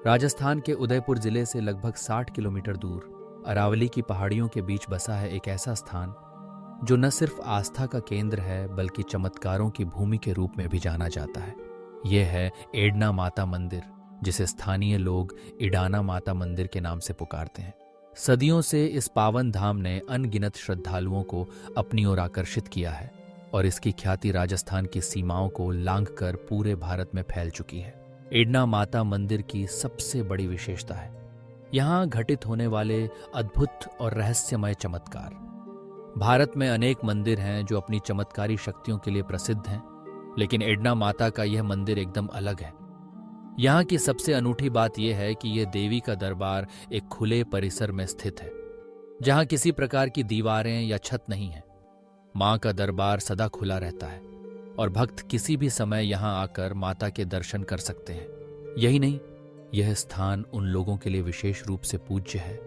राजस्थान के उदयपुर जिले से लगभग 60 किलोमीटर दूर अरावली की पहाड़ियों के बीच बसा है एक ऐसा स्थान जो न सिर्फ आस्था का केंद्र है बल्कि चमत्कारों की भूमि के रूप में भी जाना जाता है। यह है एडना माता मंदिर, जिसे स्थानीय लोग इडाना माता मंदिर के नाम से पुकारते हैं। सदियों से इस पावन धाम ने अनगिनत श्रद्धालुओं को अपनी ओर आकर्षित किया है और इसकी ख्याति राजस्थान की सीमाओं को लांघकर पूरे भारत में फैल चुकी है। एडना माता मंदिर की सबसे बड़ी विशेषता है यहाँ घटित होने वाले अद्भुत और रहस्यमय चमत्कार। भारत में अनेक मंदिर हैं जो अपनी चमत्कारी शक्तियों के लिए प्रसिद्ध हैं, लेकिन एडना माता का यह मंदिर एकदम अलग है। यहाँ की सबसे अनूठी बात यह है कि यह देवी का दरबार एक खुले परिसर में स्थित है, जहाँ किसी प्रकार की दीवारें या छत नहीं है। माँ का दरबार सदा खुला रहता है और भक्त किसी भी समय यहाँ आकर माता के दर्शन कर सकते हैं। यही नहीं, यह स्थान उन लोगों के लिए विशेष रूप से पूज्य है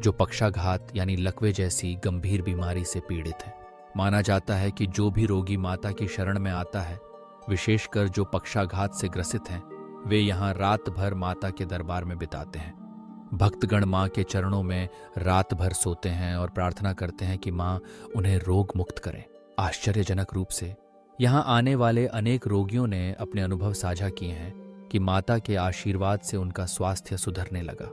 जो पक्षाघात यानी लकवे जैसी गंभीर बीमारी से पीड़ित है। माना जाता है कि जो भी रोगी माता की शरण में आता है, विशेषकर जो पक्षाघात से ग्रसित हैं, वे यहाँ रात भर माता के दरबार में बिताते हैं। भक्तगण माँ के चरणों में रात भर सोते हैं और प्रार्थना करते हैं कि माँ उन्हें रोग मुक्त करें। आश्चर्यजनक रूप से यहाँ आने वाले अनेक रोगियों ने अपने अनुभव साझा किए हैं कि माता के आशीर्वाद से उनका स्वास्थ्य सुधरने लगा।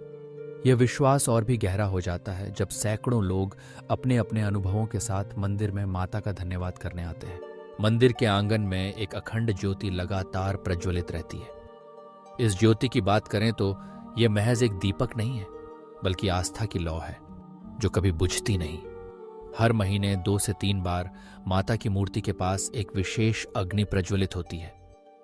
यह विश्वास और भी गहरा हो जाता है जब सैकड़ों लोग अपने अपने अनुभवों के साथ मंदिर में माता का धन्यवाद करने आते हैं। मंदिर के आंगन में एक अखंड ज्योति लगातार प्रज्वलित रहती है। इस ज्योति की बात करें तो यह महज एक दीपक नहीं है, बल्कि आस्था की लौ है जो कभी बुझती नहीं। हर महीने 2 से 3 बार माता की मूर्ति के पास एक विशेष अग्नि प्रज्वलित होती है,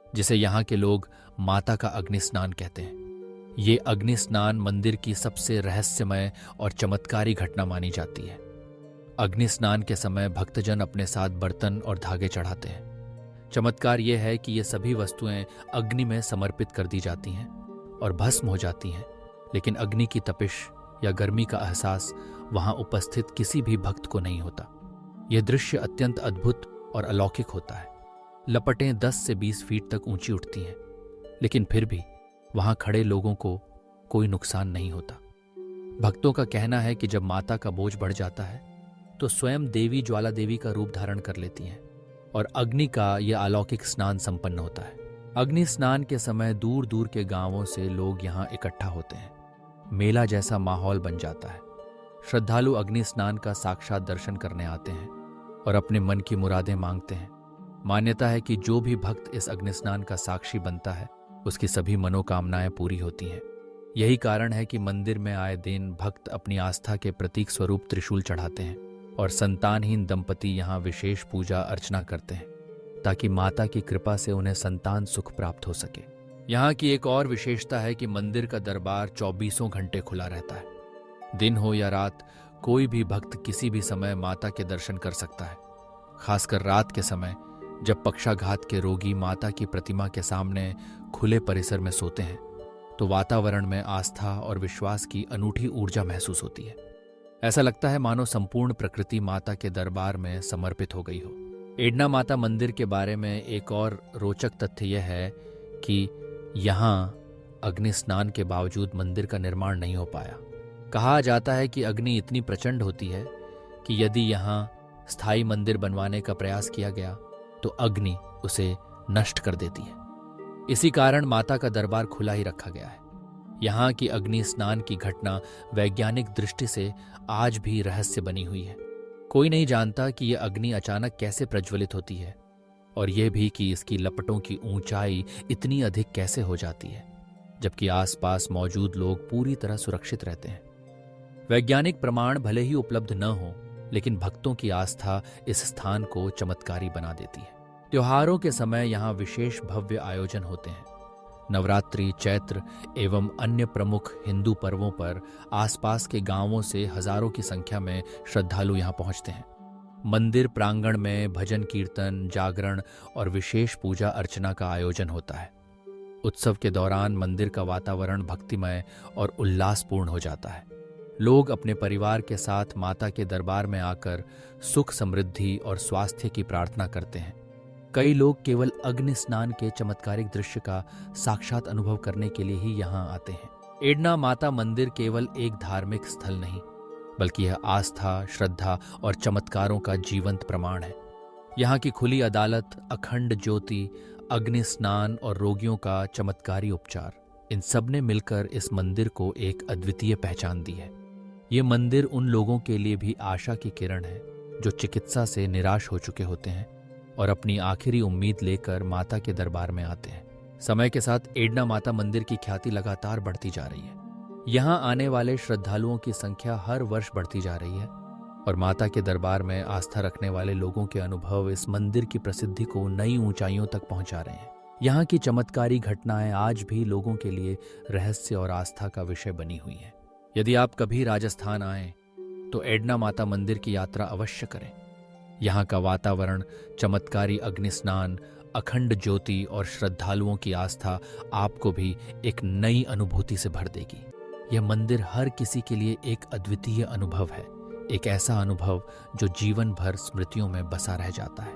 जिसे यहाँ के लोग माता का अग्नि स्नान कहते हैं। ये अग्नि स्नान मंदिर की सबसे रहस्यमय और चमत्कारी घटना मानी जाती है। अग्नि स्नान के समय भक्तजन अपने साथ बर्तन और धागे चढ़ाते हैं। चमत्कार यह है कि ये सभी वस्तुएं अग्नि में समर्पित कर दी जाती हैं और भस्म हो जाती हैं, लेकिन अग्नि की तपिश या गर्मी का एहसास वहां उपस्थित किसी भी भक्त को नहीं होता। यह दृश्य अत्यंत अद्भुत और अलौकिक होता है। लपटें 10 से 20 फीट तक ऊंची उठती हैं, लेकिन फिर भी वहां खड़े लोगों को कोई नुकसान नहीं होता। भक्तों का कहना है कि जब माता का बोझ बढ़ जाता है तो स्वयं देवी ज्वाला देवी का रूप धारण कर लेती हैं और अग्नि का यह अलौकिक स्नान संपन्न होता है। अग्नि स्नान के समय दूर दूर के गांवों से लोग यहाँ इकट्ठा होते हैं। मेला जैसा माहौल बन जाता है। श्रद्धालु अग्नि स्नान का साक्षात दर्शन करने आते हैं और अपने मन की मुरादें मांगते हैं। मान्यता है कि जो भी भक्त इस अग्नि स्नान का साक्षी बनता है, उसकी सभी मनोकामनाएं पूरी होती हैं। यही कारण है कि मंदिर में आए दिन भक्त अपनी आस्था के प्रतीक स्वरूप त्रिशूल चढ़ाते हैं और संतानहीन दंपति यहाँ विशेष पूजा अर्चना करते हैं ताकि माता की कृपा से उन्हें संतान सुख प्राप्त हो सके। यहाँ की एक और विशेषता है कि मंदिर का दरबार 24 घंटे खुला रहता है। दिन हो या रात, कोई भी भक्त किसी भी समय माता के दर्शन कर सकता है। खासकर रात के समय जब पक्षाघात के रोगी माता की प्रतिमा के सामने खुले परिसर में सोते हैं, तो वातावरण में आस्था और विश्वास की अनूठी ऊर्जा महसूस होती है। ऐसा लगता है मानो संपूर्ण प्रकृति माता के दरबार में समर्पित हो गई हो। एडना माता मंदिर के बारे में एक और रोचक तथ्य यह है कि यहाँ अग्नि स्नान के बावजूद मंदिर का निर्माण नहीं हो पाया। कहा जाता है कि अग्नि इतनी प्रचंड होती है कि यदि यहाँ स्थायी मंदिर बनवाने का प्रयास किया गया तो अग्नि उसे नष्ट कर देती है। इसी कारण माता का दरबार खुला ही रखा गया है। यहाँ की अग्नि स्नान की घटना वैज्ञानिक दृष्टि से आज भी रहस्य बनी हुई है। कोई नहीं जानता कि यह अग्नि अचानक कैसे प्रज्वलित होती है और यह भी कि इसकी लपटों की ऊंचाई इतनी अधिक कैसे हो जाती है, जबकि आसपास मौजूद लोग पूरी तरह सुरक्षित रहते हैं। वैज्ञानिक प्रमाण भले ही उपलब्ध न हो, लेकिन भक्तों की आस्था इस स्थान को चमत्कारी बना देती है। त्योहारों के समय यहाँ विशेष भव्य आयोजन होते हैं। नवरात्रि, चैत्र एवं अन्य प्रमुख हिंदू पर्वों पर आसपास के गांवों से हजारों की संख्या में श्रद्धालु यहाँ पहुँचते हैं। मंदिर प्रांगण में भजन कीर्तन, जागरण और विशेष पूजा अर्चना का आयोजन होता है। उत्सव के दौरान मंदिर का वातावरण भक्तिमय और उल्लासपूर्ण हो जाता है। लोग अपने परिवार के साथ माता के दरबार में आकर सुख, समृद्धि और स्वास्थ्य की प्रार्थना करते हैं। कई लोग केवल अग्नि स्नान के चमत्कारिक दृश्य का साक्षात अनुभव करने के लिए ही यहाँ आते हैं। एडना माता मंदिर केवल एक धार्मिक स्थल नहीं, बल्कि यह आस्था, श्रद्धा और चमत्कारों का जीवंत प्रमाण है। यहाँ की खुली अदालत, अखंड ज्योति, अग्नि स्नान और रोगियों का चमत्कारी उपचार, इन सब ने मिलकर इस मंदिर को एक अद्वितीय पहचान दी है। ये मंदिर उन लोगों के लिए भी आशा की किरण है जो चिकित्सा से निराश हो चुके होते हैं और अपनी आखिरी उम्मीद लेकर माता के दरबार में आते हैं। समय के साथ एडना माता मंदिर की ख्याति लगातार बढ़ती जा रही है। यहाँ आने वाले श्रद्धालुओं की संख्या हर वर्ष बढ़ती जा रही है और माता के दरबार में आस्था रखने वाले लोगों के अनुभव इस मंदिर की प्रसिद्धि को नई ऊंचाइयों तक पहुंचा रहे हैं। यहाँ की चमत्कारी घटनाएं आज भी लोगों के लिए रहस्य और आस्था का विषय बनी हुई हैं। यदि आप कभी राजस्थान आएं तो एडना माता मंदिर की यात्रा अवश्य करें। यहाँ का वातावरण, चमत्कारी अग्नि स्नान, अखंड ज्योति और श्रद्धालुओं की आस्था आपको भी एक नई अनुभूति से भर देगी। यह मंदिर हर किसी के लिए एक अद्वितीय अनुभव है, एक ऐसा अनुभव जो जीवन भर स्मृतियों में बसा रह जाता है।